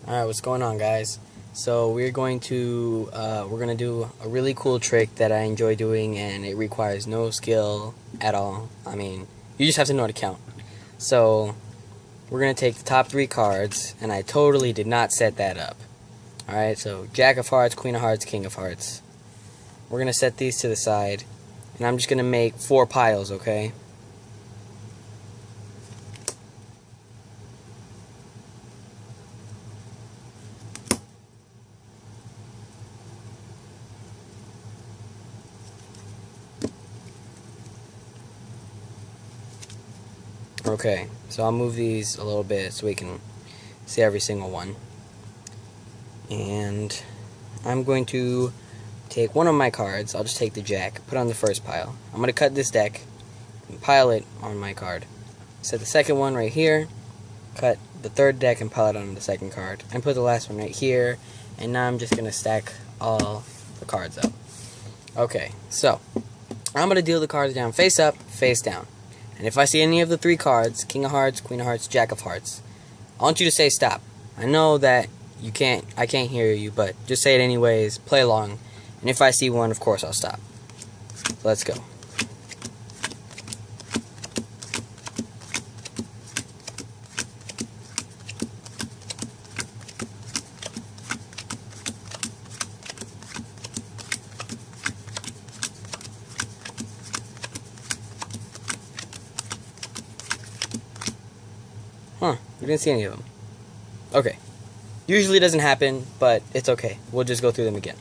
Alright, what's going on, guys? So we're going to do a really cool trick that I enjoy doing, and it requires no skill at all. I mean, you just have to know how to count. So we're gonna take the top 3 cards, and I totally did not set that up. Alright, so Jack of Hearts, Queen of Hearts, King of Hearts. We're gonna set these to the side, and I'm just gonna make 4 piles, okay? Okay, so I'll move these a little bit so we can see every single one. And I'm going to take one of my cards. I'll just take the Jack, put it on the first pile. I'm going to cut this deck and pile it on my card. Set the second one right here, cut the third deck and pile it on the second card. And put the last one right here, and now I'm just going to stack all the cards up. Okay, so I'm going to deal the cards down face up, face down. And if I see any of the 3 cards, King of Hearts, Queen of Hearts, Jack of Hearts, I want you to say stop. I know that I can't hear you, but just say it anyways, play along. And if I see one, of course I'll stop. So let's go. Huh, we didn't see any of them. Okay. Usually doesn't happen, but it's okay. We'll just go through them again.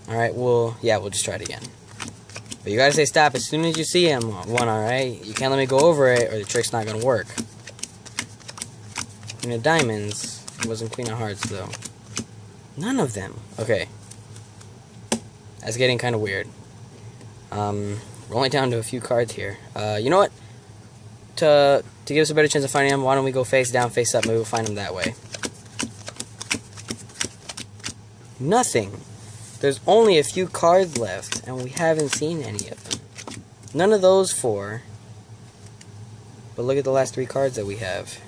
Alright, we'll just try it again. But you gotta say stop as soon as you see one, alright? You can't let me go over it, or the trick's not gonna work. Queen of Diamonds. It wasn't Queen of Hearts, though. None of them. Okay. That's getting kind of weird. We're only down to a few cards here. You know what? To give us a better chance of finding them, why don't we go face down, face up, maybe we'll find them that way. Nothing. There's only a few cards left, and we haven't seen any of them. None of those 4. But look at the last 3 cards that we have.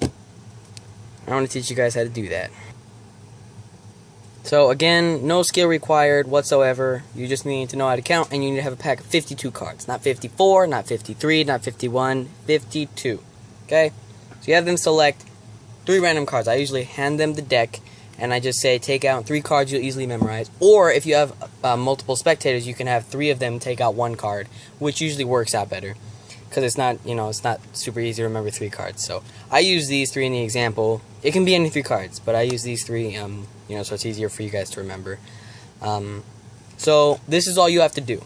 I want to teach you guys how to do that. So again, no skill required whatsoever. You just need to know how to count, and you need to have a pack of 52 cards. Not 54, not 53, not 51, 52. Okay? So you have them select 3 random cards. I usually hand them the deck, and I just say take out 3 cards you'll easily memorize. Or if you have multiple spectators, you can have 3 of them take out 1 card, which usually works out better. Because it's not, it's not super easy to remember 3 cards. So I use these 3 in the example. It can be any 3 cards, but I use these 3, so it's easier for you guys to remember. So this is all you have to do.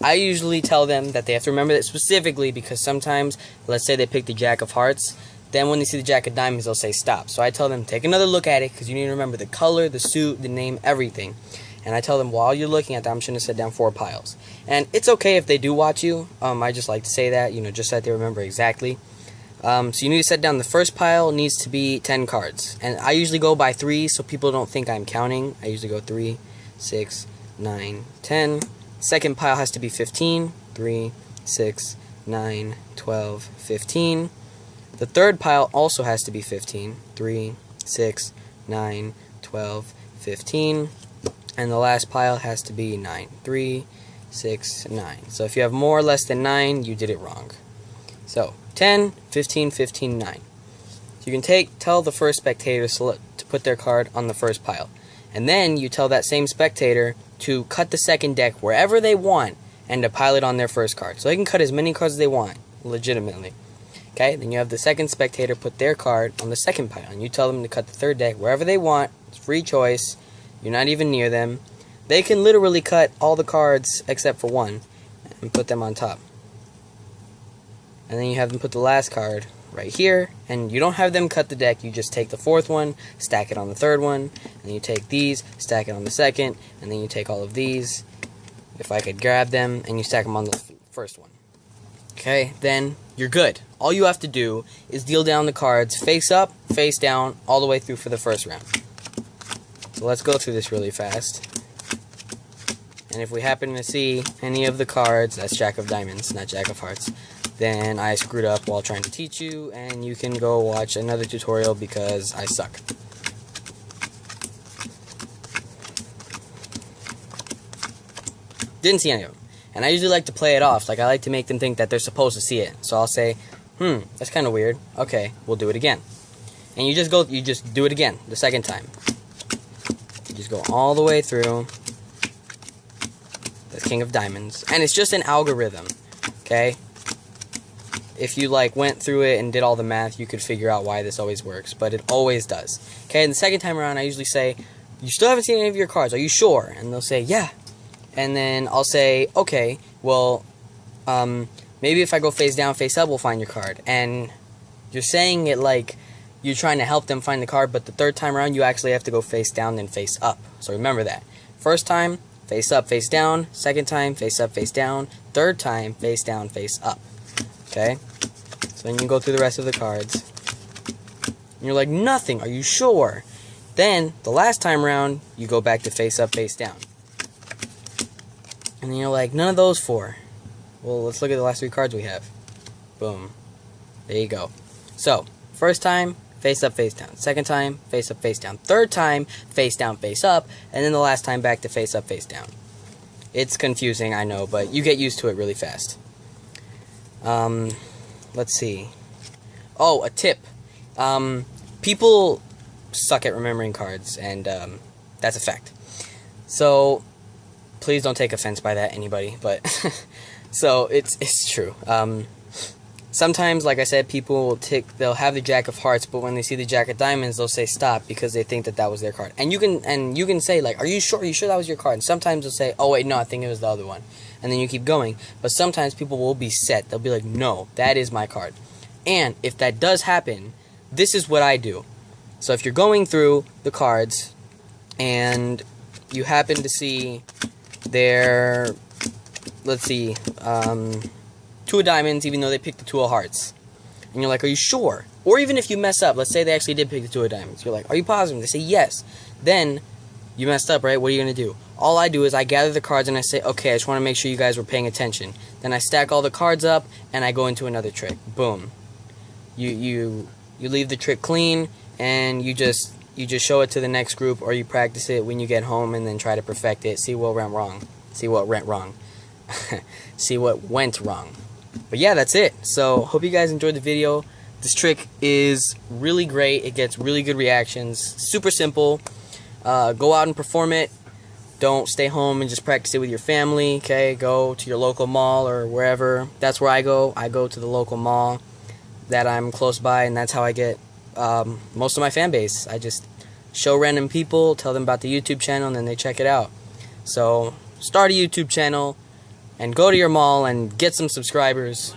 I usually tell them that they have to remember that specifically because sometimes, let's say they pick the Jack of Hearts, then when they see the Jack of Diamonds, they'll say stop. So I tell them, take another look at it, because you need to remember the color, the suit, the name, everything. And I tell them, while you're looking at that, I'm just going to set down 4 piles. And it's okay if they do watch you. I just like to say that, just so that they remember exactly. So you need to set down the first pile needs to be 10 cards. And I usually go by 3, so people don't think I'm counting. I usually go 3, 6, 9, 10. Second pile has to be 15. 3, 6, 9, 12, 15. The third pile also has to be 15. 3, 6, 9, 12, 15. And the last pile has to be 9. 3, 6, 9. So if you have more or less than 9, you did it wrong. So 10, 15, 15, 9. So you can tell the first spectator to put their card on the first pile. And then you tell that same spectator to cut the second deck wherever they want and to pile it on their first card. So they can cut as many cards as they want, legitimately. Okay, then you have the second spectator put their card on the second pile. And you tell them to cut the third deck wherever they want. It's free choice. You're not even near them. They can literally cut all the cards except for 1 and put them on top. And then you have them put the last card right here, and you don't have them cut the deck. You just take the 4th one, stack it on the 3rd one, and you take these, stack it on the 2nd, and then you take all of these, if I could grab them, and you stack them on the 1st one. Okay, then you're good. All you have to do is deal down the cards face up, face down, all the way through for the first round. So let's go through this really fast. And if we happen to see any of the cards, that's Jack of Diamonds, not Jack of Hearts. then I screwed up while trying to teach you, and you can go watch another tutorial because I suck. Didn't see any of them. And I usually like to play it off. Like, I like to make them think that they're supposed to see it. So I'll say, that's kind of weird. Okay, we'll do it again. And you just do it again, the second time. You just go all the way through the King of Diamonds. And it's just an algorithm, okay? If you, like, went through it and did all the math, you could figure out why this always works. But it always does. Okay, and the second time around, I usually say, you still haven't seen any of your cards. Are you sure? And they'll say, yeah. And then I'll say, okay, well, maybe if I go face down, face up, we'll find your card. And you're saying it like you're trying to help them find the card, but the third time around, you actually have to go face down, then face up. So remember that. First time, face up, face down. Second time, face up, face down. Third time, face down, face up. Okay? So then you go through the rest of the cards. And you're like, nothing, are you sure? Then, the last time around, you go back to face up, face down. And then you're like, none of those four. Well, let's look at the last 3 cards we have. Boom. There you go. So, first time, face up, face down. Second time, face up, face down. Third time, face down, face up. And then the last time back to face up, face down. It's confusing, I know, but you get used to it really fast. Let's see. Oh, a tip. People suck at remembering cards, and that's a fact. So, please don't take offense by that, anybody, but so it's true. Sometimes, like I said, people they'll have the Jack of Hearts, but when they see the Jack of Diamonds, they'll say stop because they think that was their card. And you can say, like, are you sure? Are you sure that was your card? And sometimes they'll say, oh wait, no, I think it was the other one. And then you keep going. But sometimes people will be set. They'll be like, no, that is my card. And if that does happen, this is what I do. So if you're going through the cards and you happen to see their, let's see, 2 of diamonds, even though they picked the 2 of hearts. And you're like, are you sure? Or even if you mess up, let's say they actually did pick the 2 of diamonds. You're like, are you positive? They say yes. Then, you messed up, right? What are you going to do? All I do is I gather the cards and I say, okay, I just want to make sure you guys were paying attention. Then I stack all the cards up and I go into another trick. Boom. You leave the trick clean and you just show it to the next group, or you practice it when you get home and then try to perfect it. See what went wrong. See what went wrong. See what went wrong. But yeah, that's it. So, hope you guys enjoyed the video. This trick is really great. It gets really good reactions. Super simple. Go out and perform it. Don't stay home and just practice it with your family, okay? Go to your local mall or wherever. That's where I go. I go to the local mall that I'm close by, and that's how I get most of my fan base. I just show random people, tell them about the YouTube channel, and then they check it out. So, start a YouTube channel and go to your mall and get some subscribers.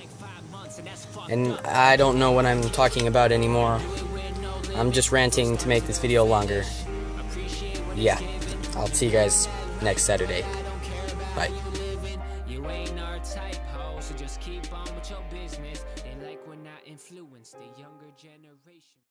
And I don't know what I'm talking about anymore. I'm just ranting to make this video longer. Yeah, I'll see you guys next Saturday. Bye. You ain't our type, ho, so just keep on with your business. They like we're not influenced the younger generation.